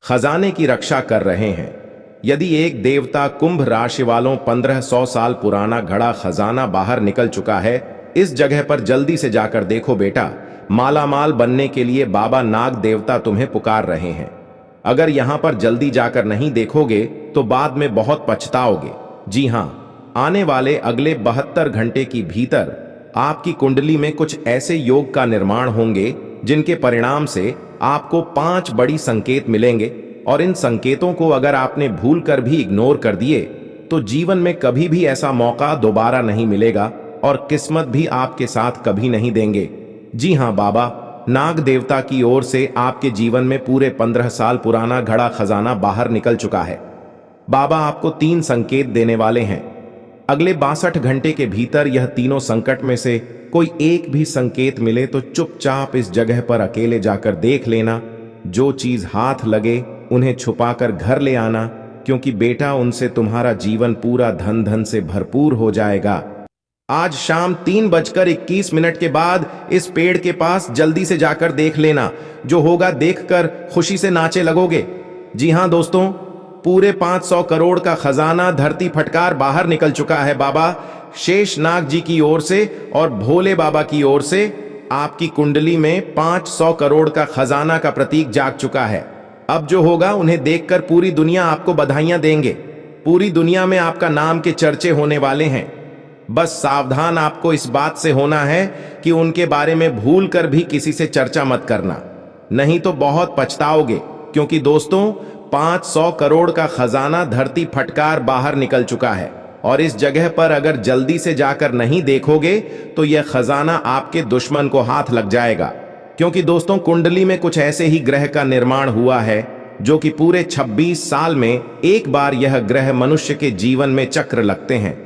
खजाने की रक्षा कर रहे हैं। यदि एक देवता कुंभ राशि वालों 1500 साल पुराना घड़ा खजाना बाहर निकल चुका है, इस जगह पर जल्दी से जाकर देखो बेटा। मालामाल बनने के लिए बाबा नाग देवता तुम्हें पुकार रहे हैं। अगर यहां पर जल्दी जाकर नहीं देखोगे तो बाद में बहुत पछताओगे। जी हां, आने वाले अगले 72 घंटे की भीतर आपकी कुंडली में कुछ ऐसे योग का निर्माण होंगे जिनके परिणाम से आपको 5 बड़ी संकेत मिलेंगे, और इन संकेतों को अगर आपने भूल कर भी इग्नोर कर दिए तो जीवन में कभी भी ऐसा मौका दोबारा नहीं मिलेगा और किस्मत भी आपके साथ कभी नहीं देंगे। जी हां, बाबा नाग देवता की ओर से आपके जीवन में पूरे 15 साल पुराना घड़ा खजाना बाहर निकल चुका है। बाबा आपको 3 संकेत देने वाले हैं। अगले 62 घंटे के भीतर यह तीनों संकट में से कोई एक भी संकेत मिले तो चुपचाप इस जगह पर अकेले जाकर देख लेना। जो चीज हाथ लगे उन्हें छुपाकर घर ले आना, क्योंकि बेटा उनसे तुम्हारा जीवन पूरा धन धन से भरपूर हो जाएगा। आज शाम 3:21 के बाद इस पेड़ के पास जल्दी से जाकर देख लेना। जो होगा देखकर खुशी से नाचे लगोगे। जी हां दोस्तों, पूरे 500 करोड़ का खजाना धरती फटकार बाहर निकल चुका है। बाबा शेष नाग जी की ओर से और भोले बाबा की ओर से आपकी कुंडली में 500 करोड़ का खजाना का प्रतीक जाग चुका है। अब जो होगा उन्हें देखकर पूरी दुनिया आपको बधाइयां देंगे। पूरी दुनिया में आपका नाम के चर्चे होने वाले हैं। बस सावधान आपको इस बात से होना है कि उनके बारे में भूल कर भी किसी से चर्चा मत करना, नहीं तो बहुत पछताओगे। क्योंकि दोस्तों 500 करोड़ का खजाना धरती फटकार बाहर निकल चुका है, और इस जगह पर अगर जल्दी से जाकर नहीं देखोगे तो यह खजाना आपके दुश्मन को हाथ लग जाएगा। क्योंकि दोस्तों कुंडली में कुछ ऐसे ही ग्रह का निर्माण हुआ है जो कि पूरे 26 साल में एक बार यह ग्रह मनुष्य के जीवन में चक्र लगते हैं,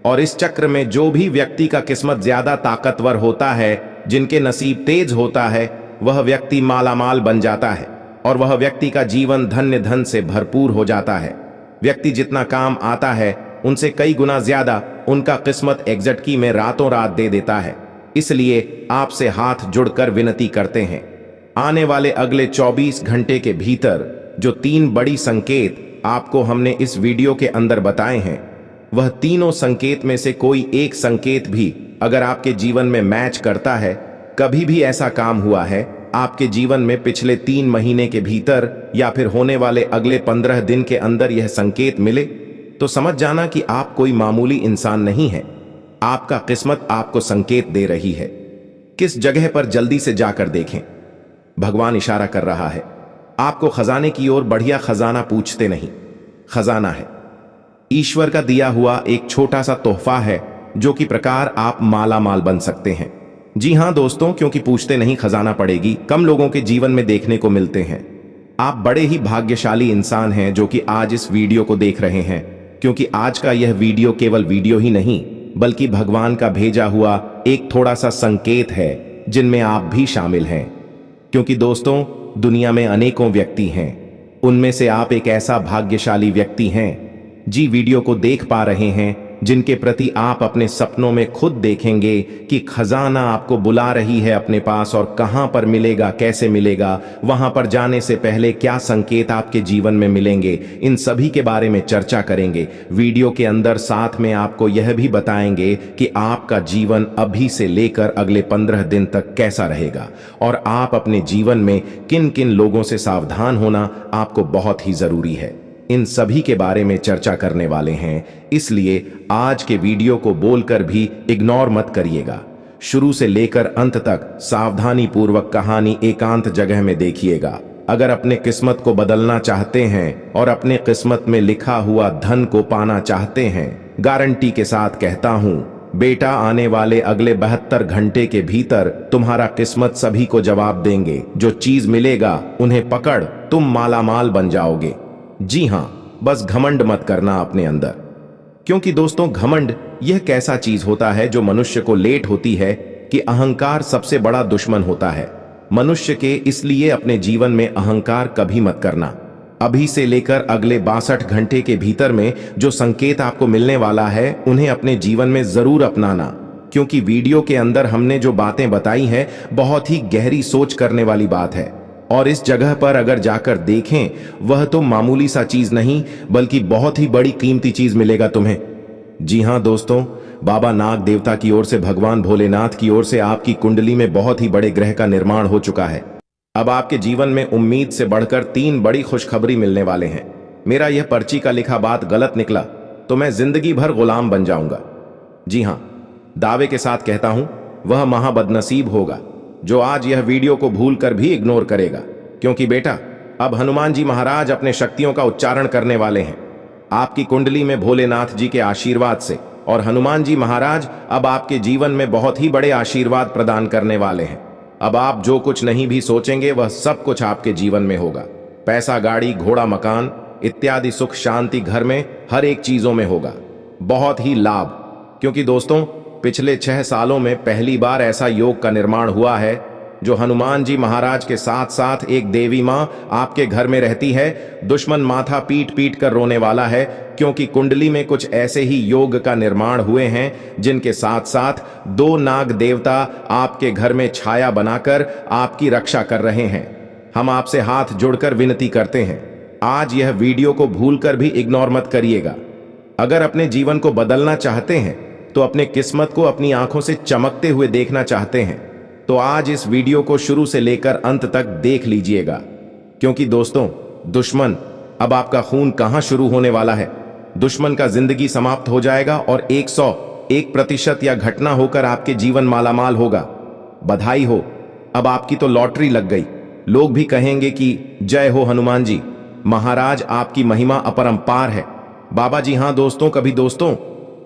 और इस चक्र में जो भी व्यक्ति का किस्मत ज्यादा ताकतवर होता है, जिनके नसीब तेज होता है, वह व्यक्ति मालामाल बन जाता है और वह व्यक्ति का जीवन धन्य धन से भरपूर हो जाता है। व्यक्ति जितना काम आता है उनसे कई गुना ज्यादा उनका किस्मत एग्जैक्टली में रातों रात दे देता है। इसलिए आपसे हाथ जुड़कर विनती करते हैं, आने वाले अगले 24 घंटे के भीतर जो 3 बड़ी संकेत आपको हमने इस वीडियो के अंदर बताए हैं, वह तीनों संकेत में से कोई एक संकेत भी अगर आपके जीवन में मैच करता है, कभी भी ऐसा काम हुआ है आपके जीवन में पिछले 3 महीने के भीतर या फिर होने वाले अगले 15 दिन के अंदर यह संकेत मिले, तो समझ जाना कि आप कोई मामूली इंसान नहीं है। आपका किस्मत आपको संकेत दे रही है। किस जगह पर जल्दी से जाकर देखें। भगवान इशारा कर रहा है आपको खजाने की ओर। बढ़िया खजाना पूछते नहीं, खजाना है ईश्वर का दिया हुआ एक छोटा सा तोहफा है, जो कि प्रकार आप माला माल बन सकते हैं। जी हां दोस्तों, क्योंकि पूछते नहीं खजाना पड़ेगी कम लोगों के जीवन में देखने को मिलते हैं। आप बड़े ही भाग्यशाली इंसान हैं जो कि आज इस वीडियो को देख रहे हैं, क्योंकि आज का यह वीडियो केवल वीडियो ही नहीं बल्कि भगवान का भेजा हुआ एक थोड़ा सा संकेत है, जिनमें आप भी शामिल हैं। क्योंकि दोस्तों दुनिया में अनेकों व्यक्ति हैं, उनमें से आप एक ऐसा भाग्यशाली व्यक्ति हैं जी वीडियो को देख पा रहे हैं, जिनके प्रति आप अपने सपनों में खुद देखेंगे कि खजाना आपको बुला रही है अपने पास, और कहां पर मिलेगा, कैसे मिलेगा, वहां पर जाने से पहले क्या संकेत आपके जीवन में मिलेंगे, इन सभी के बारे में चर्चा करेंगे वीडियो के अंदर। साथ में आपको यह भी बताएंगे कि आपका जीवन अभी से लेकर अगले 15 दिन तक कैसा रहेगा, और आप अपने जीवन में किन किन लोगों से सावधान होना आपको बहुत ही जरूरी है। इन सभी के बारे में चर्चा करने वाले हैं, इसलिए आज के वीडियो को बोलकर भी इग्नोर मत करिएगा। शुरू से लेकर अंत तक सावधानी पूर्वक कहानी एकांत जगह में देखिएगा। अगर अपने किस्मत को बदलना चाहते हैं और अपने किस्मत में लिखा हुआ धन को पाना चाहते हैं, गारंटी के साथ कहता हूं बेटा, आने वाले अगले 72 घंटे के भीतर तुम्हारा किस्मत सभी को जवाब देंगे। जो चीज मिलेगा उन्हें पकड़ तुम मालामाल बन जाओगे। जी हां, बस घमंड मत करना अपने अंदर, क्योंकि दोस्तों घमंड यह कैसा चीज होता है जो मनुष्य को लेट होती है कि अहंकार सबसे बड़ा दुश्मन होता है मनुष्य के। इसलिए अपने जीवन में अहंकार कभी मत करना। अभी से लेकर अगले 62 घंटे के भीतर में जो संकेत आपको मिलने वाला है, उन्हें अपने जीवन में जरूर अपनाना, क्योंकि वीडियो के अंदर हमने जो बातें बताई हैं बहुत ही गहरी सोच करने वाली बात है। और इस जगह पर अगर जाकर देखें, वह तो मामूली सा चीज नहीं बल्कि बहुत ही बड़ी कीमती चीज मिलेगा तुम्हें। जी हां दोस्तों, बाबा नाग देवता की ओर से भगवान भोलेनाथ की ओर से आपकी कुंडली में बहुत ही बड़े ग्रह का निर्माण हो चुका है। अब आपके जीवन में उम्मीद से बढ़कर 3 बड़ी खुशखबरी मिलने वाले हैं। मेरा यह पर्ची का लिखा बात गलत निकला तो मैं जिंदगी भर गुलाम बन जाऊंगा। जी हां, दावे के साथ कहता हूं, वह महाबदनसीब होगा जो आज यह वीडियो को भूलकर भी इग्नोर करेगा, क्योंकि बेटा अब हनुमान जी महाराज अपने शक्तियों का उच्चारण करने वाले हैं। आपकी कुंडली में भोलेनाथ जी के आशीर्वाद से और हनुमान जी महाराज अब आपके जीवन में बहुत ही बड़े आशीर्वाद प्रदान करने वाले हैं। अब आप जो कुछ नहीं भी सोचेंगे वह सब कुछ आपके जीवन में होगा। पैसा, गाड़ी, घोड़ा, मकान इत्यादि सुख शांति घर में हर एक चीजों में होगा। बहुत ही लाभ, क्योंकि दोस्तों पिछले 6 सालों में पहली बार ऐसा योग का निर्माण हुआ है जो हनुमान जी महाराज के साथ साथ एक देवी मां आपके घर में रहती है। दुश्मन माथा पीट पीट कर रोने वाला है, क्योंकि कुंडली में कुछ ऐसे ही योग का निर्माण हुए हैं जिनके साथ साथ 2 नाग देवता आपके घर में छाया बनाकर आपकी रक्षा कर रहे हैं। हम आपसे हाथ जोड़कर विनती करते हैं, आज यह वीडियो को भूलकर भी इग्नोर मत करिएगा। अगर अपने जीवन को बदलना चाहते हैं तो अपने किस्मत को अपनी आंखों से चमकते हुए देखना चाहते हैं तो आज इस वीडियो को शुरू से लेकर अंत तक देख लीजिएगा, क्योंकि दोस्तों दुश्मन अब आपका खून कहां शुरू होने वाला है। दुश्मन का जिंदगी समाप्त हो जाएगा और 101% या घटना होकर आपके जीवन मालामाल होगा। बधाई हो, अब आपकी तो लॉटरी लग गई। लोग भी कहेंगे कि जय हो हनुमान जी महाराज, आपकी महिमा अपरंपार है। बाबा जी हां दोस्तों, कभी दोस्तों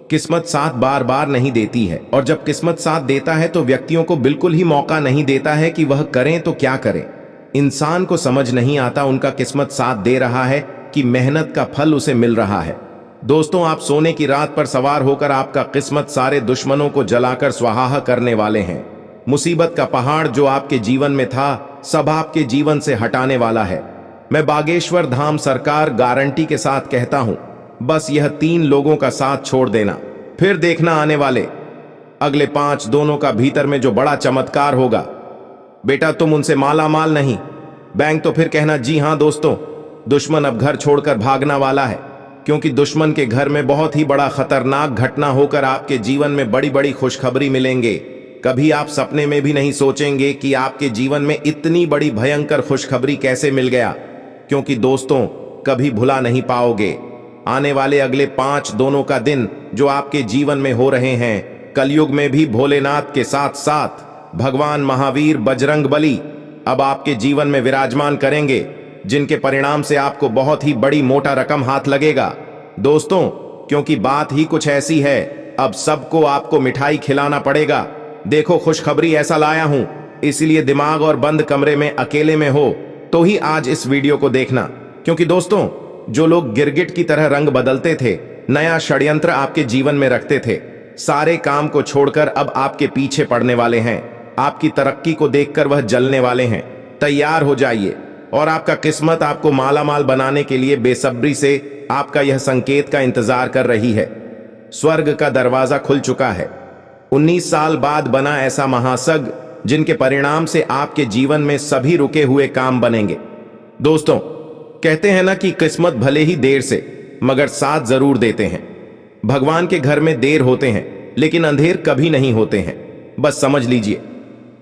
किस्मत साथ बार बार नहीं देती है, और जब किस्मत साथ देता है तो व्यक्तियों को बिल्कुल ही मौका नहीं देता है कि वह करें तो क्या करें। इंसान को समझ नहीं आता उनका किस्मत साथ दे रहा है कि मेहनत का फल उसे मिल रहा है। दोस्तों आप सोने की रात पर सवार होकर आपका किस्मत सारे दुश्मनों को जलाकर स्वाहा करने वाले हैं। मुसीबत का पहाड़ जो आपके जीवन में था सब आपके जीवन से हटाने वाला है। मैं बागेश्वर धाम सरकार गारंटी के साथ कहता हूं, बस यह 3 लोगों का साथ छोड़ देना, फिर देखना आने वाले अगले 5 दोनों का भीतर में जो बड़ा चमत्कार होगा। बेटा तुम उनसे माला माल नहीं, बैंक तो फिर कहना। जी हां दोस्तों, दुश्मन अब घर छोड़कर भागना वाला है, क्योंकि दुश्मन के घर में बहुत ही बड़ा खतरनाक घटना होकर आपके जीवन में बड़ी बड़ी खुशखबरी मिलेंगे। कभी आप सपने में भी नहीं सोचेंगे कि आपके जीवन में इतनी बड़ी भयंकर खुशखबरी कैसे मिल गया, क्योंकि दोस्तों कभी भुला नहीं पाओगे आने वाले अगले 5 दोनों का दिन जो आपके जीवन में हो रहे हैं। कलयुग में भी भोलेनाथ के साथ साथ भगवान महावीर बजरंगबली अब आपके जीवन में विराजमान करेंगे, जिनके परिणाम से आपको बहुत ही बड़ी मोटा रकम हाथ लगेगा। दोस्तों क्योंकि बात ही कुछ ऐसी है, अब सबको आपको मिठाई खिलाना पड़ेगा। देखो खुशखबरी ऐसा लाया हूं, इसलिए दिमाग और बंद कमरे में अकेले में हो तो ही आज इस वीडियो को देखना, क्योंकि दोस्तों जो लोग गिरगिट की तरह रंग बदलते थे, नया षड्यंत्र आपके जीवन में रखते थे, सारे काम को छोड़कर अब आपके पीछे पड़ने वाले हैं। आपकी तरक्की को देखकर वह जलने वाले हैं। तैयार हो जाइए, और आपका किस्मत आपको मालामाल बनाने के लिए बेसब्री से आपका यह संकेत का इंतजार कर रही है। स्वर्ग का दरवाजा खुल चुका है। 19 साल बाद बना ऐसा महासग जिनके परिणाम से आपके जीवन में सभी रुके हुए काम बनेंगे। दोस्तों कहते हैं ना कि किस्मत भले ही देर से मगर साथ जरूर देते हैं। भगवान के घर में देर होते हैं लेकिन अंधेर कभी नहीं होते हैं। बस समझ लीजिए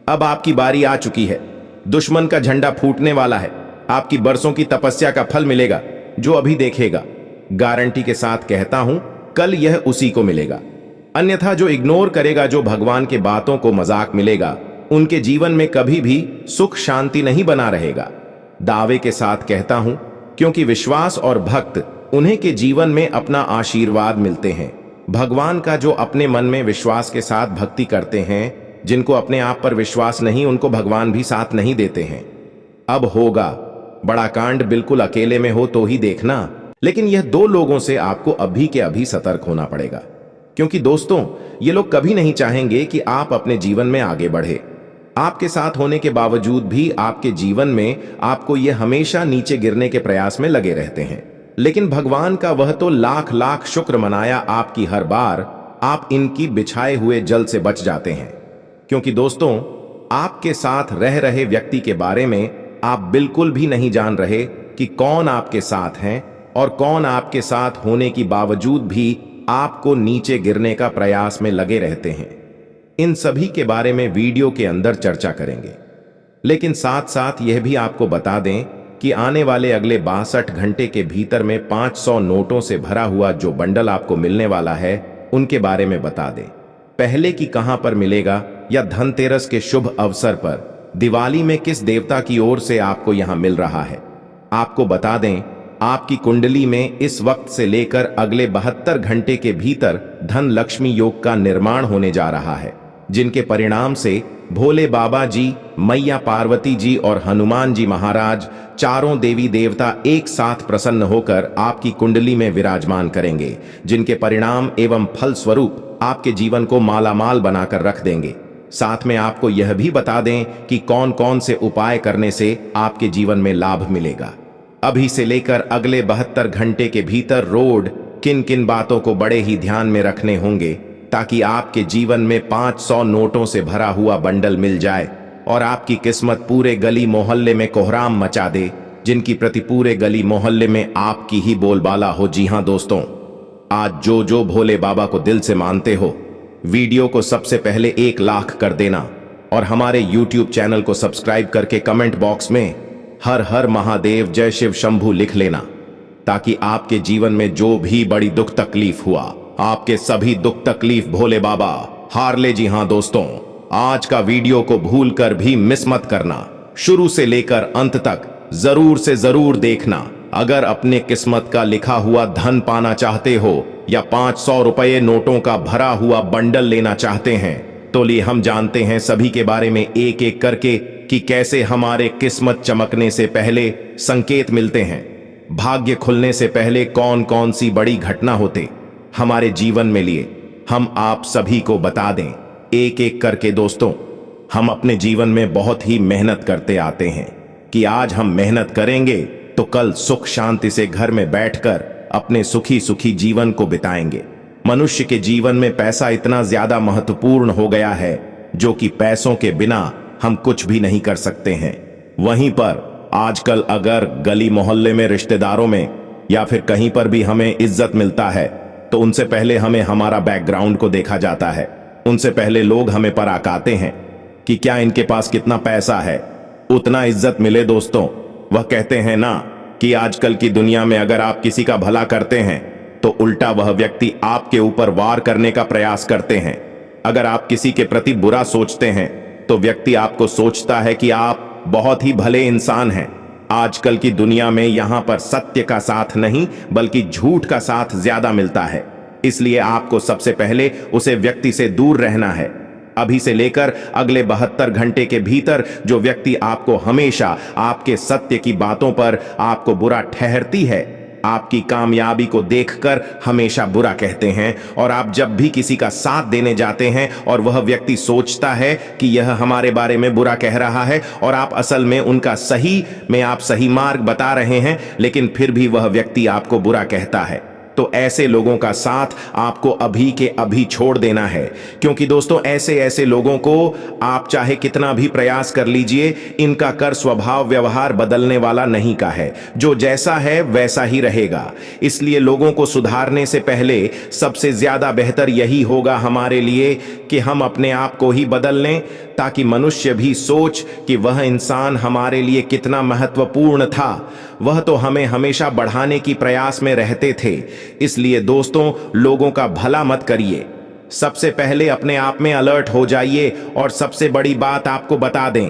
अब आपकी बारी आ चुकी है। दुश्मन का झंडा फूटने वाला है। आपकी बरसों की तपस्या का फल मिलेगा जो अभी देखेगा। गारंटी के साथ कहता हूं, कल यह उसी को मिलेगा। अन्यथा जो इग्नोर करेगा, जो भगवान के बातों को मजाक मिलेगा, उनके जीवन में कभी भी सुख शांति नहीं बना रहेगा। दावे के साथ कहता हूं, क्योंकि विश्वास और भक्त उन्हें के जीवन में अपना आशीर्वाद मिलते हैं। भगवान का जो अपने मन में विश्वास के साथ भक्ति करते हैं, जिनको अपने आप पर विश्वास नहीं, उनको भगवान भी साथ नहीं देते हैं। अब होगा बड़ा कांड, बिल्कुल अकेले में हो तो ही देखना। लेकिन यह 2 लोगों से आपको अभी के अभी सतर्क होना पड़ेगा, क्योंकि दोस्तों ये लोग कभी नहीं चाहेंगे कि आप अपने जीवन में आगे बढ़े। आपके साथ होने के बावजूद भी आपके जीवन में आपको ये हमेशा नीचे गिरने के प्रयास में लगे रहते हैं। लेकिन भगवान का वह तो लाख लाख शुक्र मनाया आपकी हर बार आप इनकी बिछाए हुए जल से बच जाते हैं। क्योंकि दोस्तों आपके साथ रह रहे व्यक्ति के बारे में आप बिल्कुल भी नहीं जान रहे कि कौन आपके साथ हैं और कौन आपके साथ होने की बावजूद भी आपको नीचे गिरने का प्रयास में लगे रहते हैं। इन सभी के बारे में वीडियो के अंदर चर्चा करेंगे, लेकिन साथ साथ यह भी आपको बता दें कि आने वाले अगले 62 घंटे के भीतर में 500 नोटों से भरा हुआ जो बंडल आपको मिलने वाला है उनके बारे में बता दें। पहले कि कहां पर मिलेगा, या धनतेरस के शुभ अवसर पर दिवाली में किस देवता की ओर से आपको यहां मिल रहा है। आपको बता दें, आपकी कुंडली में इस वक्त से लेकर अगले 72 घंटे के भीतर धन लक्ष्मी योग का निर्माण होने जा रहा है, जिनके परिणाम से भोले बाबा जी, मैया पार्वती जी और हनुमान जी महाराज, चारों देवी देवता एक साथ प्रसन्न होकर आपकी कुंडली में विराजमान करेंगे, जिनके परिणाम एवं फल स्वरूप आपके जीवन को मालामाल बनाकर रख देंगे। साथ में आपको यह भी बता दें कि कौन कौन से उपाय करने से आपके जीवन में लाभ मिलेगा। अभी से लेकर अगले 72 घंटे के भीतर रोड किन किन बातों को बड़े ही ध्यान में रखने होंगे ताकि आपके जीवन में 500 नोटों से भरा हुआ बंडल मिल जाए और आपकी किस्मत पूरे गली मोहल्ले में कोहराम मचा दे, जिनकी प्रति पूरे गली मोहल्ले में आपकी ही बोलबाला हो। जी हां दोस्तों, आज जो जो भोले बाबा को दिल से मानते हो, वीडियो को सबसे पहले 1 लाख कर देना और हमारे YouTube चैनल को सब्सक्राइब करके कमेंट बॉक्स में हर हर महादेव जय शिव शंभू लिख लेना, ताकि आपके जीवन में जो भी बड़ी दुख तकलीफ हुआ, आपके सभी दुख तकलीफ भोले बाबा हार ले। जी हां दोस्तों, आज का वीडियो को भूल कर भी मिस मत करना, शुरू से लेकर अंत तक जरूर से जरूर देखना। अगर अपने किस्मत का लिखा हुआ धन पाना चाहते हो या 500 रुपये नोटों का भरा हुआ बंडल लेना चाहते हैं, तो लिए हम जानते हैं सभी के बारे में एक एक करके कि कैसे हमारे किस्मत चमकने से पहले संकेत मिलते हैं, भाग्य खुलने से पहले कौन कौन सी बड़ी घटना होते हमारे जीवन में लिए हम आप सभी को बता दें एक एक करके। दोस्तों, हम अपने जीवन में बहुत ही मेहनत करते आते हैं कि आज हम मेहनत करेंगे तो कल सुख शांति से घर में बैठकर अपने सुखी सुखी जीवन को बिताएंगे। मनुष्य के जीवन में पैसा इतना ज्यादा महत्वपूर्ण हो गया है जो कि पैसों के बिना हम कुछ भी नहीं कर सकते हैं। वहीं पर आजकल अगर गली मोहल्ले में, रिश्तेदारों में या फिर कहीं पर भी हमें इज्जत मिलता है तो उनसे पहले हमें हमारा बैकग्राउंड को देखा जाता है। उनसे पहले लोग हमें पराकाते हैं कि क्या इनके पास कितना पैसा है, उतना इज्जत मिले। दोस्तों, वह कहते हैं ना कि आजकल की दुनिया में अगर आप किसी का भला करते हैं तो उल्टा वह व्यक्ति आपके ऊपर वार करने का प्रयास करते हैं। अगर आप किसी के प्रति बुरा सोचते हैं तो व्यक्ति आपको सोचता है कि आप बहुत ही भले इंसान हैं। आजकल की दुनिया में यहां पर सत्य का साथ नहीं बल्कि झूठ का साथ ज्यादा मिलता है, इसलिए आपको सबसे पहले उसे व्यक्ति से दूर रहना है। अभी से लेकर अगले 72 घंटे के भीतर जो व्यक्ति आपको हमेशा आपके सत्य की बातों पर आपको बुरा ठहरती है, आपकी कामयाबी को देखकर हमेशा बुरा कहते हैं, और आप जब भी किसी का साथ देने जाते हैं और वह व्यक्ति सोचता है कि यह हमारे बारे में बुरा कह रहा है और आप असल में उनका सही मार्ग बता रहे हैं, लेकिन फिर भी वह व्यक्ति आपको बुरा कहता है, तो ऐसे लोगों का साथ आपको अभी के अभी छोड़ देना है। क्योंकि दोस्तों, ऐसे लोगों को आप चाहे कितना भी प्रयास कर लीजिए, इनका कर स्वभाव व्यवहार बदलने वाला नहीं का है, जो जैसा है वैसा ही रहेगा। इसलिए लोगों को सुधारने से पहले सबसे ज्यादा बेहतर यही होगा हमारे लिए कि हम अपने आप को ही बदल लें, ताकि मनुष्य भी सोच कि वह इंसान हमारे लिए कितना महत्वपूर्ण था। वह तो हमें हमेशा बढ़ाने की प्रयास में रहते थे। इसलिए दोस्तों, लोगों का भला मत करिए, सबसे पहले अपने आप में अलर्ट हो जाइए। और सबसे बड़ी बात आपको बता दें,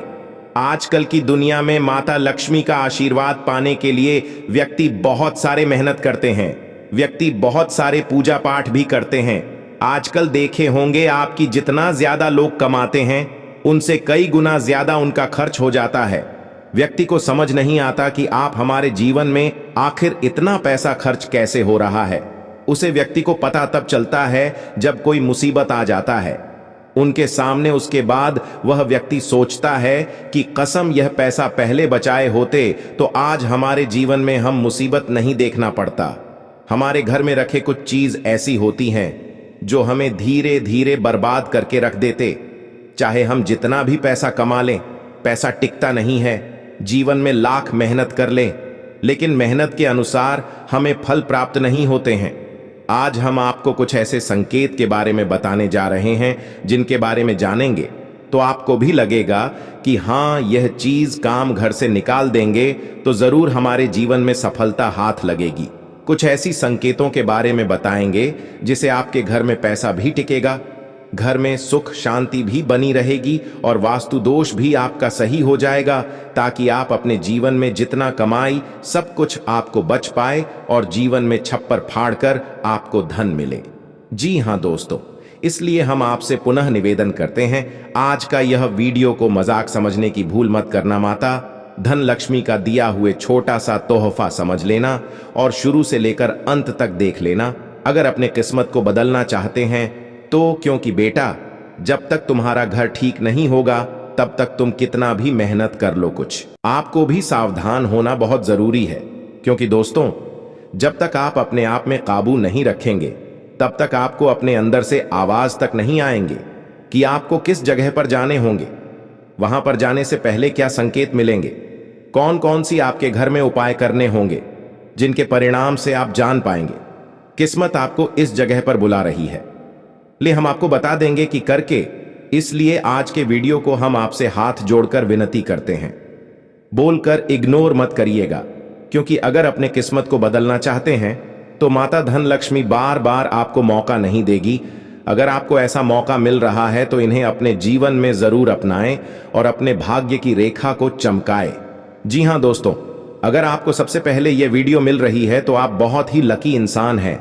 आजकल की दुनिया में माता लक्ष्मी का आशीर्वाद पाने के लिए व्यक्ति बहुत सारे मेहनत करते हैं, व्यक्ति बहुत सारे पूजा पाठ भी करते हैं। आजकल देखे होंगे आपकी जितना ज्यादा लोग कमाते हैं उनसे कई गुना ज्यादा उनका खर्च हो जाता है। व्यक्ति को समझ नहीं आता कि आप हमारे जीवन में आखिर इतना पैसा खर्च कैसे हो रहा है। उसे व्यक्ति को पता तब चलता है जब कोई मुसीबत आ जाता है उनके सामने। उसके बाद वह व्यक्ति सोचता है कि कसम यह पैसा पहले बचाए होते तो आज हमारे जीवन में हम मुसीबत नहीं देखना पड़ता। हमारे घर में रखे कुछ चीज ऐसी होती हैं जो हमें धीरे धीरे बर्बाद करके रख देते। चाहे हम जितना भी पैसा कमा लें, पैसा टिकता नहीं है। जीवन में लाख मेहनत कर लें, लेकिन मेहनत के अनुसार हमें फल प्राप्त नहीं होते हैं। आज हम आपको कुछ ऐसे संकेत के बारे में बताने जा रहे हैं जिनके बारे में जानेंगे तो आपको भी लगेगा कि हाँ, यह चीज काम घर से निकाल देंगे तो जरूर हमारे जीवन में सफलता हाथ लगेगी। कुछ ऐसी संकेतों के बारे में बताएंगे जिसे आपके घर में पैसा भी टिकेगा, घर में सुख शांति भी बनी रहेगी और वास्तु दोष भी आपका सही हो जाएगा, ताकि आप अपने जीवन में जितना कमाई सब कुछ आपको बच पाए और जीवन में छप्पर फाड़कर आपको धन मिले। जी हाँ दोस्तों, इसलिए हम आपसे पुनः निवेदन करते हैं, आज का यह वीडियो को मजाक समझने की भूल मत करना। माता धन लक्ष्मी का दिया हुए छोटा सा तोहफा समझ लेना और शुरू से लेकर अंत तक देख लेना। अगर अपने किस्मत को बदलना चाहते हैं तो, क्योंकि बेटा जब तक तुम्हारा घर ठीक नहीं होगा तब तक तुम कितना भी मेहनत कर लो कुछ। आपको भी सावधान होना बहुत जरूरी है, क्योंकि दोस्तों जब तक आप अपने आप में काबू नहीं रखेंगे तब तक आपको अपने अंदर से आवाज तक नहीं आएंगे कि आपको किस जगह पर जाने होंगे, वहां पर जाने से पहले क्या संकेत मिलेंगे, कौन कौन सी आपके घर में उपाय करने होंगे जिनके परिणाम से आप जान पाएंगे किस्मत आपको इस जगह पर बुला रही है। ले हम आपको बता देंगे कि करके, इसलिए आज के वीडियो को हम आपसे हाथ जोड़कर विनती करते हैं, बोलकर इग्नोर मत करिएगा, क्योंकि अगर अपने किस्मत को बदलना चाहते हैं तो माता धन लक्ष्मी बार बार आपको मौका नहीं देगी। अगर आपको ऐसा मौका मिल रहा है तो इन्हें अपने जीवन में जरूर अपनाएं और अपने भाग्य की रेखा को चमकाएं। जी हां दोस्तों, अगर आपको सबसे पहले यह वीडियो मिल रही है तो आप बहुत ही लकी इंसान हैं।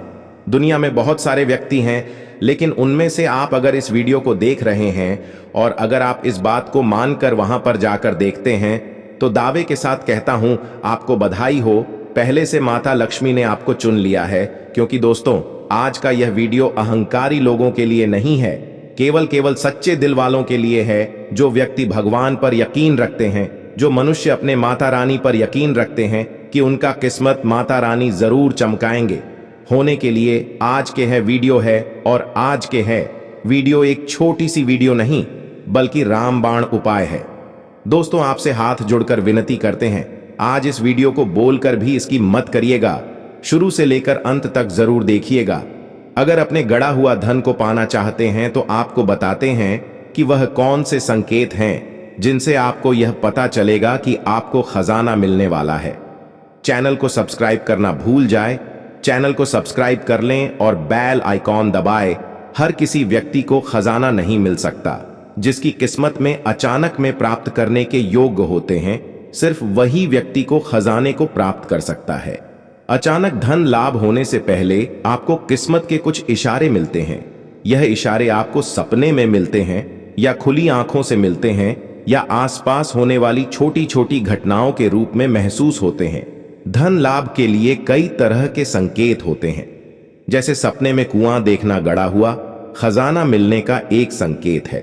दुनिया में बहुत सारे व्यक्ति हैं, लेकिन उनमें से आप अगर इस वीडियो को देख रहे हैं और अगर आप इस बात को मानकर वहां पर जाकर देखते हैं तो दावे के साथ कहता हूं, आपको बधाई हो, पहले से माता लक्ष्मी ने आपको चुन लिया है। क्योंकि दोस्तों आज का यह वीडियो अहंकारी लोगों के लिए नहीं है, केवल सच्चे दिल वालों के लिए है। जो व्यक्ति भगवान पर यकीन रखते हैं, जो मनुष्य अपने माता रानी पर यकीन रखते हैं कि उनका किस्मत माता रानी जरूर चमकाएंगे। होने के लिए आज के है वीडियो है, और आज के है वीडियो एक छोटी सी वीडियो नहीं बल्कि रामबाण उपाय है। दोस्तों आपसे हाथ जोड़कर विनती करते हैं, आज इस वीडियो को बोलकर भी इसकी मत करिएगा, शुरू से लेकर अंत तक जरूर देखिएगा। अगर अपने गड़ा हुआ धन को पाना चाहते हैं तो आपको बताते हैं कि वह कौन से संकेत हैं जिनसे आपको यह पता चलेगा कि आपको खजाना मिलने वाला है। चैनल को सब्सक्राइब करना भूल जाए, चैनल को सब्सक्राइब कर लें और बेल आइकॉन दबाए। हर किसी व्यक्ति को खजाना नहीं मिल सकता, जिसकी किस्मत में अचानक में प्राप्त करने के योग्य होते हैं, सिर्फ वही व्यक्ति को खजाने को प्राप्त कर सकता है। अचानक धन लाभ होने से पहले आपको किस्मत के कुछ इशारे मिलते हैं। यह इशारे आपको सपने में मिलते हैं या खुली आंखों से मिलते हैं या आसपास होने वाली छोटी छोटी घटनाओं के रूप में महसूस होते हैं। धन लाभ के लिए कई तरह के संकेत होते हैं, जैसे सपने में कुआं देखना गड़ा हुआ खजाना मिलने का एक संकेत है।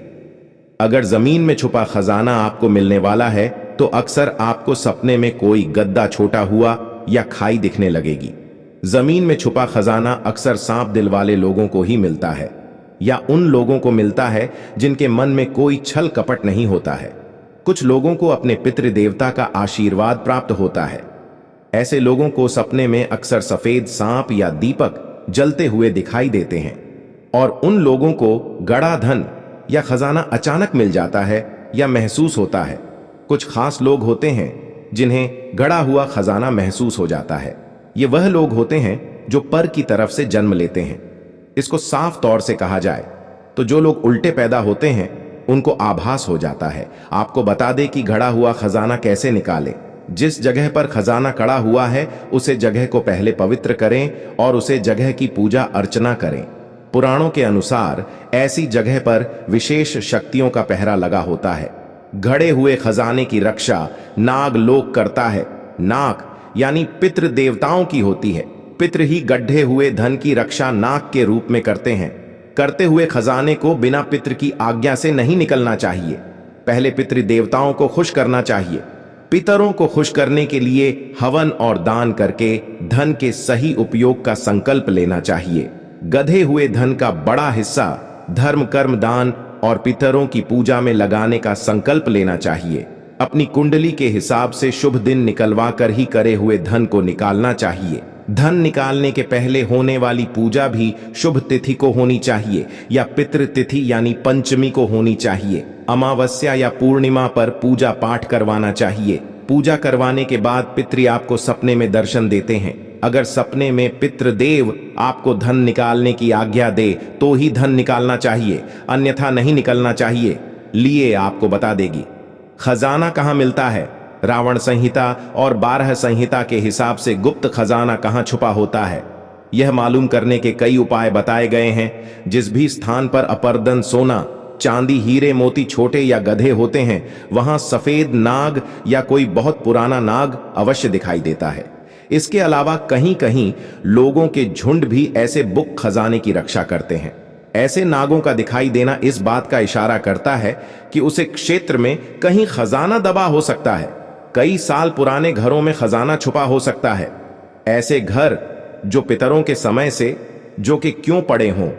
अगर जमीन में छुपा खजाना आपको मिलने वाला है तो अक्सर आपको सपने में कोई गद्दा छोटा हुआ या खाई दिखने लगेगी। जमीन में छुपा खजाना अक्सर सांप दिल वाले लोगों को ही मिलता है, या उन लोगों को मिलता है जिनके मन में कोई छल कपट नहीं होता है। कुछ लोगों को अपने पितृ देवता का आशीर्वाद प्राप्त होता है। ऐसे लोगों को सपने में अक्सर सफेद सांप या दीपक जलते हुए दिखाई देते हैं, और उन लोगों को गड़ा धन या खजाना अचानक मिल जाता है या महसूस होता है। कुछ खास लोग होते हैं जिन्हें गड़ा हुआ खजाना महसूस हो जाता है। ये वह लोग होते हैं जो पर की तरफ से जन्म लेते हैं। इसको साफ तौर से कहा जाए तो जो लोग उल्टे पैदा होते हैं उनको आभास हो जाता है। आपको बता दें कि गड़ा हुआ खजाना कैसे निकालें। जिस जगह पर खजाना कड़ा हुआ है उसे जगह को पहले पवित्र करें और उसे जगह की पूजा अर्चना करें। पुराणों के अनुसार ऐसी जगह पर विशेष शक्तियों का पहरा लगा होता है। घड़े हुए खजाने की रक्षा नाग लोक करता है। नाग यानी पितृ देवताओं की होती है। पितृ ही गड्ढे हुए धन की रक्षा नाग के रूप में करते हैं। करते हुए खजाने को बिना पितृ की आज्ञा से नहीं निकलना चाहिए। पहले पितृ देवताओं को खुश करना चाहिए। पितरों को खुश करने के लिए हवन और दान करके धन के सही उपयोग का संकल्प लेना चाहिए। गधे हुए धन का बड़ा हिस्सा धर्म कर्म दान और पितरों की पूजा में लगाने का संकल्प लेना चाहिए। अपनी कुंडली के हिसाब से शुभ दिन निकलवा कर ही करे हुए धन को निकालना चाहिए। धन निकालने के पहले होने वाली पूजा भी शुभ तिथि को होनी चाहिए या पितृ तिथि यानी पंचमी को होनी चाहिए। अमावस्या या पूर्णिमा पर पूजा पाठ करवाना चाहिए। पूजा करवाने के बाद पितृ आपको सपने में दर्शन देते हैं। अगर सपने में पितृदेव आपको धन निकालने की आज्ञा दे तो ही धन निकालना चाहिए, अन्यथा नहीं निकलना चाहिए। लिए आपको बता देगी। खजाना कहाँ मिलता है? रावण संहिता और 12 संहिता के हिसाब से गुप्त खजाना कहाँ छुपा होता है, यह मालूम करने के कई उपाय बताए गए हैं। जिस भी स्थान पर अपर्दन सोना, चांदी, हीरे मोती, छोटे या गधे होते हैं, वहां सफेद नाग या कोई बहुत पुराना नाग अवश्य दिखाई देता है। इसके अलावा कहीं कहीं लोगों के झुंड भी ऐसे गुप्त खजाने की रक्षा करते हैं। ऐसे नागों का दिखाई देना इस बात का इशारा करता है कि उस क्षेत्र में कहीं खजाना दबा हो सकता है। कई साल पुराने घरों में खजाना छुपा हो सकता है। ऐसे घर जो पितरों के समय से जो कि क्यों पड़े हों,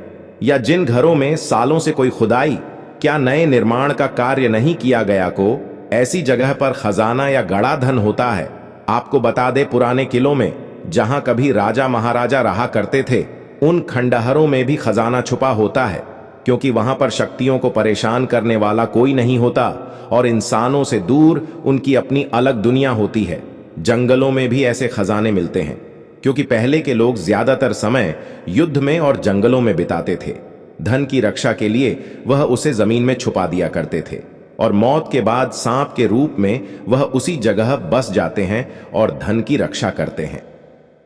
या जिन घरों में सालों से कोई खुदाई क्या नए निर्माण का कार्य नहीं किया गया को, ऐसी जगह पर खजाना या गड़ा धन होता है। आपको बता दे, पुराने किलों में जहां कभी राजा महाराजा रहा करते थे, उन खंडहरों में भी खजाना छुपा होता है, क्योंकि वहां पर शक्तियों को परेशान करने वाला कोई नहीं होता और इंसानों से दूर उनकी अपनी अलग दुनिया होती है। जंगलों में भी ऐसे खजाने मिलते हैं, क्योंकि पहले के लोग ज्यादातर समय युद्ध में और जंगलों में बिताते थे। धन की रक्षा के लिए वह उसे जमीन में छुपा दिया करते थे और मौत के बाद सांप के रूप में वह उसी जगह बस जाते हैं और धन की रक्षा करते हैं।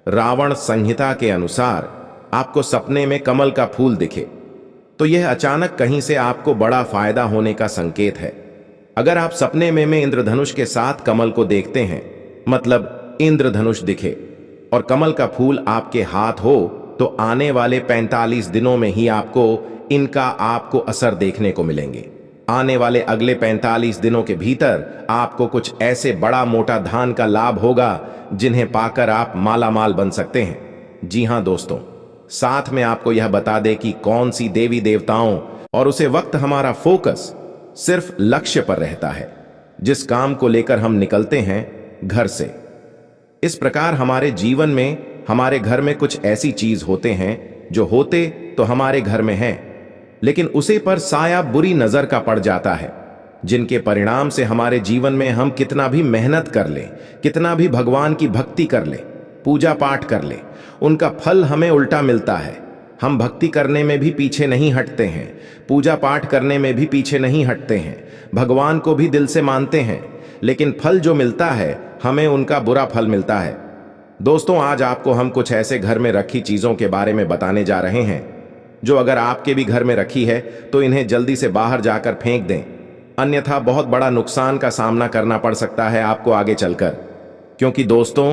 रावण संहिता के अनुसार आपको सपने में कमल का फूल दिखे तो यह अचानक कहीं से आपको बड़ा फायदा होने का संकेत है। अगर आप सपने में इंद्रधनुष के साथ कमल को देखते हैं, मतलब इंद्रधनुष दिखे और कमल का फूल आपके हाथ हो, तो आने वाले 45 दिनों में ही आपको असर देखने को मिलेंगे। आने वाले अगले 45 दिनों के भीतर आपको कुछ ऐसे बड़ा मोटा धन का लाभ होगा जिन्हें पाकर आप मालामाल बन सकते हैं। जी हां दोस्तों, साथ में आपको यह बता दें कि कौन सी देवी देवताओं और उसे वक्त हमारा फोकस सिर्फ लक्ष्य पर रहता है, जिस काम को लेकर हम निकलते हैं घर से। इस प्रकार हमारे जीवन में हमारे घर में कुछ ऐसी चीज होते हैं जो होते तो हमारे घर में हैं, लेकिन उसे पर साया बुरी नजर का पड़ जाता है, जिनके परिणाम से हमारे जीवन में हम कितना भी मेहनत कर लें, कितना भी भगवान की भक्ति कर लें, पूजा पाठ कर लें, उनका फल हमें उल्टा मिलता है। हम भक्ति करने में भी पीछे नहीं हटते हैं, पूजा पाठ करने में भी पीछे नहीं हटते हैं, भगवान को भी दिल से मानते हैं, लेकिन फल जो मिलता है हमें उनका बुरा फल मिलता है। दोस्तों, आज आपको हम कुछ ऐसे घर में रखी चीजों के बारे में बताने जा रहे हैं जो अगर आपके भी घर में रखी है तो इन्हें जल्दी से बाहर जाकर फेंक दें, अन्यथा बहुत बड़ा नुकसान का सामना करना पड़ सकता है आपको आगे चलकर, क्योंकि दोस्तों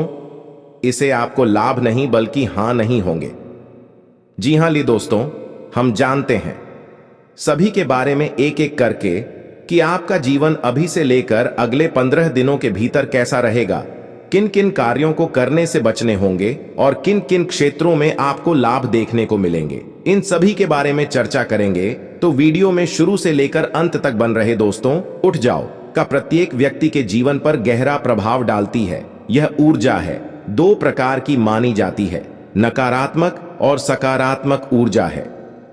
इसे आपको लाभ नहीं बल्कि हां नहीं होंगे। जी हां ली दोस्तों, हम जानते हैं सभी के बारे में एक एक करके कि आपका जीवन अभी से लेकर अगले 15 दिनों के भीतर कैसा रहेगा, किन किन कार्यों को करने से बचने होंगे और किन किन क्षेत्रों में आपको लाभ देखने को मिलेंगे। इन सभी के बारे में चर्चा करेंगे, तो वीडियो में शुरू से लेकर अंत तक बन रहे दोस्तों। उठ जाओ का प्रत्येक व्यक्ति के जीवन पर गहरा प्रभाव डालती है। यह ऊर्जा है, 2 प्रकार की मानी जाती है, नकारात्मक और सकारात्मक ऊर्जा है।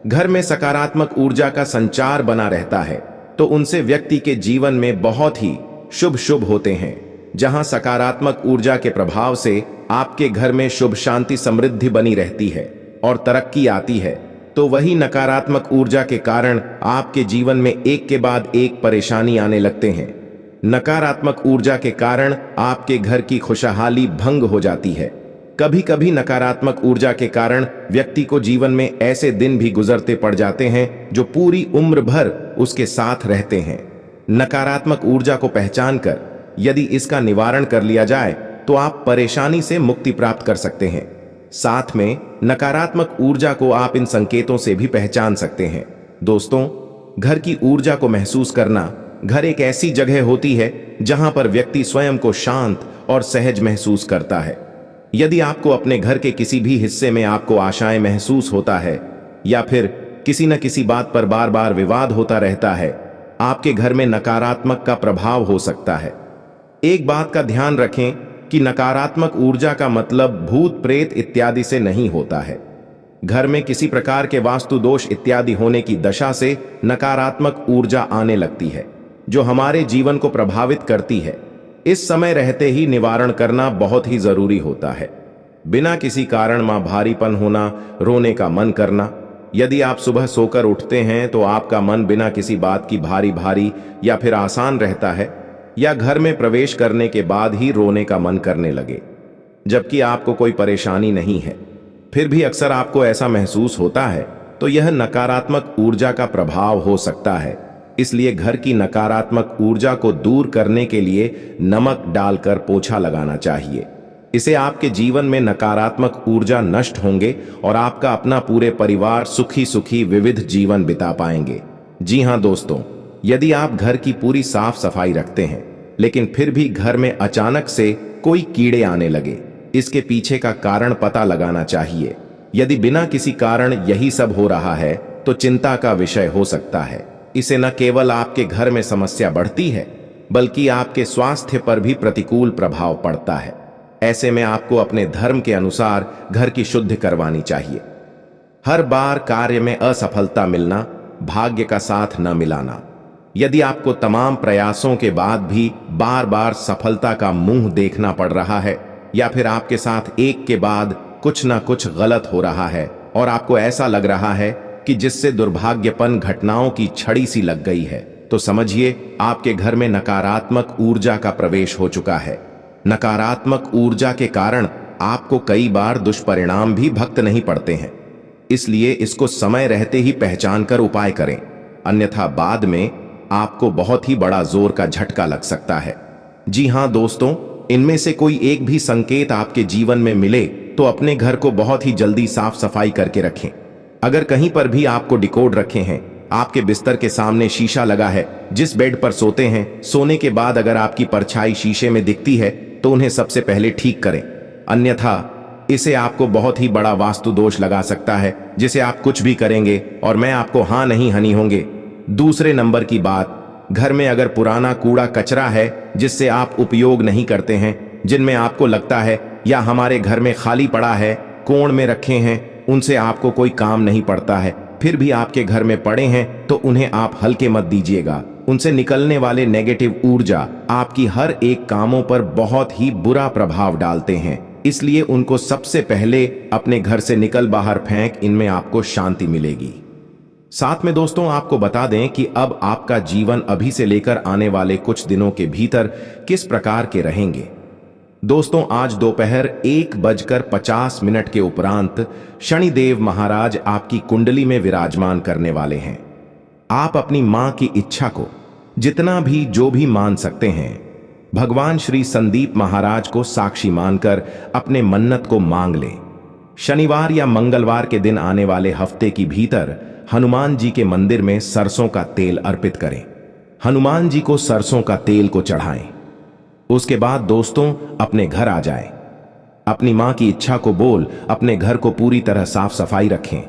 घर में सकारात्मक ऊर्जा का संचार बना रहता है तो उनसे व्यक्ति के जीवन में बहुत ही शुभ शुभ होते हैं। जहां सकारात्मक ऊर्जा के प्रभाव से आपके घर में शुभ शांति समृद्धि बनी रहती है और तरक्की आती है, तो वही नकारात्मक ऊर्जा के कारण आपके जीवन में एक के बाद एक परेशानी आने लगते हैं। नकारात्मक ऊर्जा के कारण आपके घर की खुशहाली भंग हो जाती है। कभी कभी नकारात्मक ऊर्जा के कारण व्यक्ति को जीवन में ऐसे दिन भी गुजरते पड़ जाते हैं जो पूरी उम्र भर उसके साथ रहते हैं। नकारात्मक ऊर्जा को पहचान कर यदि इसका निवारण कर लिया जाए तो आप परेशानी से मुक्ति प्राप्त कर सकते हैं। साथ में नकारात्मक ऊर्जा को आप इन संकेतों से भी पहचान सकते हैं। दोस्तों, घर की ऊर्जा को महसूस करना। घर एक ऐसी जगह होती है जहां पर व्यक्ति स्वयं को शांत और सहज महसूस करता है। यदि आपको अपने घर के किसी भी हिस्से में आपको आशाएं महसूस होता है या फिर किसी न किसी बात पर बार बार विवाद होता रहता है, आपके घर में नकारात्मक का प्रभाव हो सकता है। एक बात का ध्यान रखें कि नकारात्मक ऊर्जा का मतलब भूत प्रेत इत्यादि से नहीं होता है। घर में किसी प्रकार के वास्तु दोष इत्यादि होने की दशा से नकारात्मक ऊर्जा आने लगती है, जो हमारे जीवन को प्रभावित करती है। इस समय रहते ही निवारण करना बहुत ही जरूरी होता है। बिना किसी कारण मां भारीपन होना, रोने का मन करना। यदि आप सुबह सोकर उठते हैं तो आपका मन बिना किसी बात की भारी भारी या फिर आसान रहता है, या घर में प्रवेश करने के बाद ही रोने का मन करने लगे, जबकि आपको कोई परेशानी नहीं है, फिर भी अक्सर आपको ऐसा महसूस होता है, तो यह नकारात्मक ऊर्जा का प्रभाव हो सकता है। इसलिए घर की नकारात्मक ऊर्जा को दूर करने के लिए नमक डालकर पोछा लगाना चाहिए। इससे आपके जीवन में नकारात्मक ऊर्जा नष्ट होंगे और आपका अपना पूरे परिवार सुखी सुखी विविध जीवन बिता पाएंगे। जी हां दोस्तों, यदि आप घर की पूरी साफ सफाई रखते हैं लेकिन फिर भी घर में अचानक से कोई कीड़े आने लगे, इसके पीछे का कारण पता लगाना चाहिए। यदि बिना किसी कारण यही सब हो रहा है तो चिंता का विषय हो सकता है। इसे न केवल आपके घर में समस्या बढ़ती है बल्कि आपके स्वास्थ्य पर भी प्रतिकूल प्रभाव पड़ता है। ऐसे में आपको अपने धर्म के अनुसार घर की शुद्धि करवानी चाहिए। हर बार कार्य में असफलता मिलना, भाग्य का साथ न मिलाना। यदि आपको तमाम प्रयासों के बाद भी बार बार सफलता का मुंह देखना पड़ रहा है, या फिर आपके साथ एक के बाद कुछ ना कुछ गलत हो रहा है और आपको ऐसा लग रहा है कि जिससे दुर्भाग्यपन घटनाओं की छड़ी सी लग गई है, तो समझिए आपके घर में नकारात्मक ऊर्जा का प्रवेश हो चुका है। नकारात्मक ऊर्जा के कारण आपको कई बार दुष्परिणाम भी भक्त नहीं पड़ते हैं। इसलिए इसको समय रहते ही पहचान कर उपाय करें, अन्यथा बाद में आपको बहुत ही बड़ा जोर का झटका लग सकता है। जी हां दोस्तों, इनमें से कोई एक भी संकेत आपके जीवन में मिले तो अपने घर को बहुत ही जल्दी साफ सफाई करके रखें। अगर कहीं पर भी आपको डिकोड रखे हैं, आपके बिस्तर के सामने शीशा लगा है, जिस बेड पर सोते हैं, सोने के बाद अगर आपकी परछाई शीशे में दिखती है तो उन्हें सबसे पहले ठीक करें, अन्यथा इसे आपको बहुत ही बड़ा वास्तु दोष लगा सकता है, जिसे आप कुछ भी करेंगे और मैं आपको हाँ नहीं हनी होंगे। दूसरे नंबर की बात, घर में अगर पुराना कूड़ा कचरा है जिससे आप उपयोग नहीं करते हैं, जिनमें आपको लगता है या हमारे घर में खाली पड़ा है, कोण में रखे हैं, उनसे आपको कोई काम नहीं पड़ता है, फिर भी आपके घर में पड़े हैं, तो उन्हें आप हल्के मत दीजिएगा। उनसे निकलने वाले नेगेटिव ऊर्जा आपकी हर एक कामों पर बहुत ही बुरा प्रभाव डालते हैं। इसलिए उनको सबसे पहले अपने घर से निकल बाहर फेंक, इनमें आपको शांति मिलेगी। साथ में दोस्तों आपको बता दें कि अब आपका जीवन अभी से लेकर आने वाले कुछ दिनों के भीतर किस प्रकार के रहेंगे। दोस्तों, आज दोपहर 1:50 के उपरांत शनिदेव महाराज आपकी कुंडली में विराजमान करने वाले हैं। आप अपनी मां की इच्छा को जितना भी जो भी मान सकते हैं, भगवान श्री संदीप महाराज को साक्षी मानकर अपने मन्नत को मांग लें। शनिवार या मंगलवार के दिन आने वाले हफ्ते की भीतर हनुमान जी के मंदिर में सरसों का तेल अर्पित करें। हनुमान जी को सरसों का तेल को चढ़ाएं। उसके बाद दोस्तों अपने घर आ जाएं। अपनी मां की इच्छा को बोल अपने घर को पूरी तरह साफ सफाई रखें।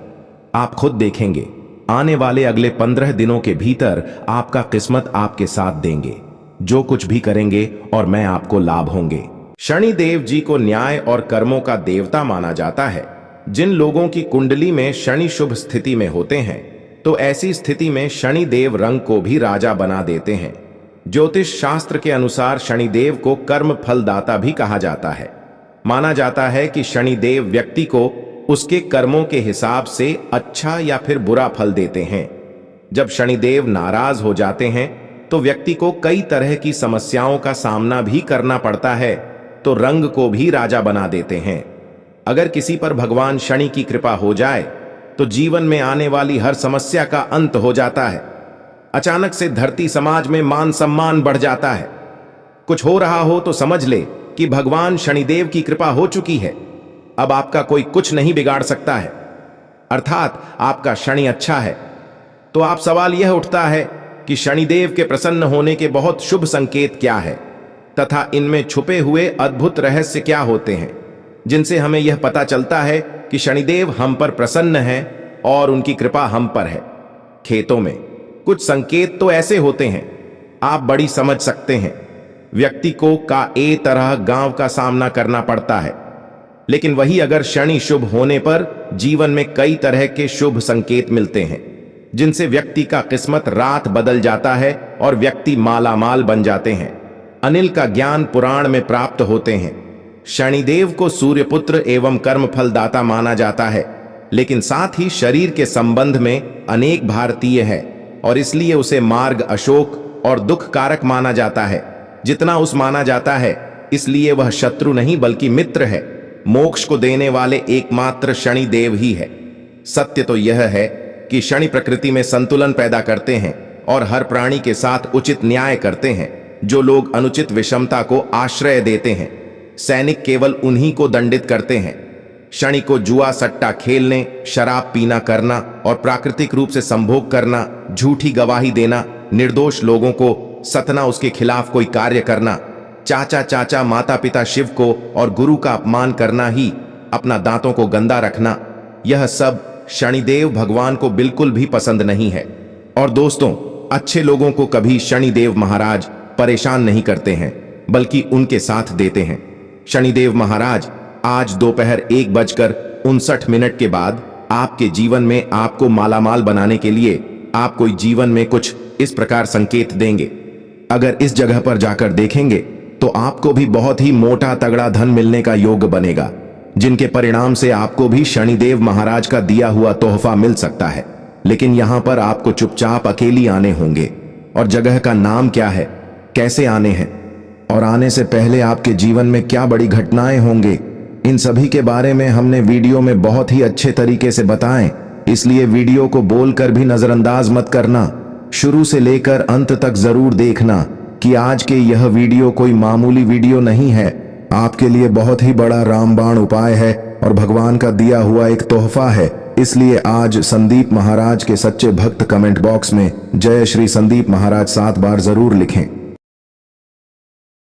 आप खुद देखेंगे आने वाले अगले 15 दिनों के भीतर आपका किस्मत आपके साथ देंगे। जो कुछ भी करेंगे और मैं आपको लाभ होंगे। शनि देव जी को न्याय और कर्मों का देवता माना जाता है। जिन लोगों की कुंडली में शनि शुभ स्थिति में होते हैं, तो ऐसी स्थिति में शनि देव रंग को भी राजा बना देते हैं। ज्योतिष शास्त्र के अनुसार शनिदेव को कर्म फलदाता भी कहा जाता है। माना जाता है कि शनिदेव व्यक्ति को उसके कर्मों के हिसाब से अच्छा या फिर बुरा फल देते हैं। जब शनिदेव नाराज हो जाते हैं तो व्यक्ति को कई तरह की समस्याओं का सामना भी करना पड़ता है, तो रंग को भी राजा बना देते हैं। अगर किसी पर भगवान शनि की कृपा हो जाए तो जीवन में आने वाली हर समस्या का अंत हो जाता है। अचानक से धरती समाज में मान सम्मान बढ़ जाता है। कुछ हो रहा हो तो समझ ले कि भगवान शनिदेव की कृपा हो चुकी है। अब आपका कोई कुछ नहीं बिगाड़ सकता है, अर्थात आपका शनि अच्छा है। तो आप सवाल यह उठता है कि शनिदेव के प्रसन्न होने के बहुत शुभ संकेत क्या है, तथा इनमें छुपे हुए अद्भुत रहस्य क्या होते हैं, जिनसे हमें यह पता चलता है कि शनिदेव हम पर प्रसन्न हैं और उनकी कृपा हम पर है। खेतों में कुछ संकेत तो ऐसे होते हैं, आप बड़ी समझ सकते हैं। व्यक्ति को का ए तरह गांव का सामना करना पड़ता है, लेकिन वही अगर शनि शुभ होने पर जीवन में कई तरह के शुभ संकेत मिलते हैं, जिनसे व्यक्ति का किस्मत रात बदल जाता है और व्यक्ति मालामाल बन जाते हैं। अनिल का ज्ञान पुराण में प्राप्त होते हैं। शनिदेव को सूर्यपुत्र एवं कर्मफलदाता माना जाता है, लेकिन साथ ही शरीर के संबंध में अनेक भारतीय है और इसलिए उसे मार्ग अशोक और दुख कारक माना जाता है। जितना उस माना जाता है, इसलिए वह शत्रु नहीं बल्कि मित्र है। मोक्ष को देने वाले एकमात्र शनिदेव ही है। सत्य तो यह है कि शनि प्रकृति में संतुलन पैदा करते हैं और हर प्राणी के साथ उचित न्याय करते हैं। जो लोग अनुचित विषमता को आश्रय देते हैं, सैनिक केवल उन्हीं को दंडित करते हैं। शनि को जुआ सट्टा खेलने, शराब पीना करना और प्राकृतिक रूप से संभोग करना, झूठी गवाही देना, निर्दोष लोगों को सतना, उसके खिलाफ कोई कार्य करना, चाचा चाचा माता पिता शिव को और गुरु का अपमान करना ही, अपना दांतों को गंदा रखना, यह सब शनिदेव भगवान को बिल्कुल भी पसंद नहीं है। और दोस्तों, अच्छे लोगों को कभी शनिदेव महाराज परेशान नहीं करते हैं, बल्कि उनके साथ देते हैं। शनिदेव महाराज आज दोपहर 1:59 के बाद आपके जीवन में आपको मालामाल बनाने के लिए आपको जीवन में कुछ इस प्रकार संकेत देंगे। अगर इस जगह पर जाकर देखेंगे तो आपको भी बहुत ही मोटा तगड़ा धन मिलने का योग बनेगा, जिनके परिणाम से आपको भी शनिदेव महाराज का दिया हुआ तोहफा मिल सकता है। लेकिन यहां पर आपको चुपचाप अकेली आने होंगे। और जगह का नाम क्या है, कैसे आने हैं और आने से पहले आपके जीवन में क्या बड़ी घटनाएं होंगे, इन सभी के बारे में हमने वीडियो में बहुत ही अच्छे तरीके से बताएं। इसलिए वीडियो को बोलकर भी नजरअंदाज मत करना, शुरू से लेकर अंत तक जरूर देखना कि आज के यह वीडियो कोई मामूली वीडियो नहीं है, आपके लिए बहुत ही बड़ा रामबाण उपाय है और भगवान का दिया हुआ एक तोहफा है। इसलिए आज संदीप महाराज के सच्चे भक्त कमेंट बॉक्स में जय श्री संदीप महाराज 7 बार जरूर लिखें।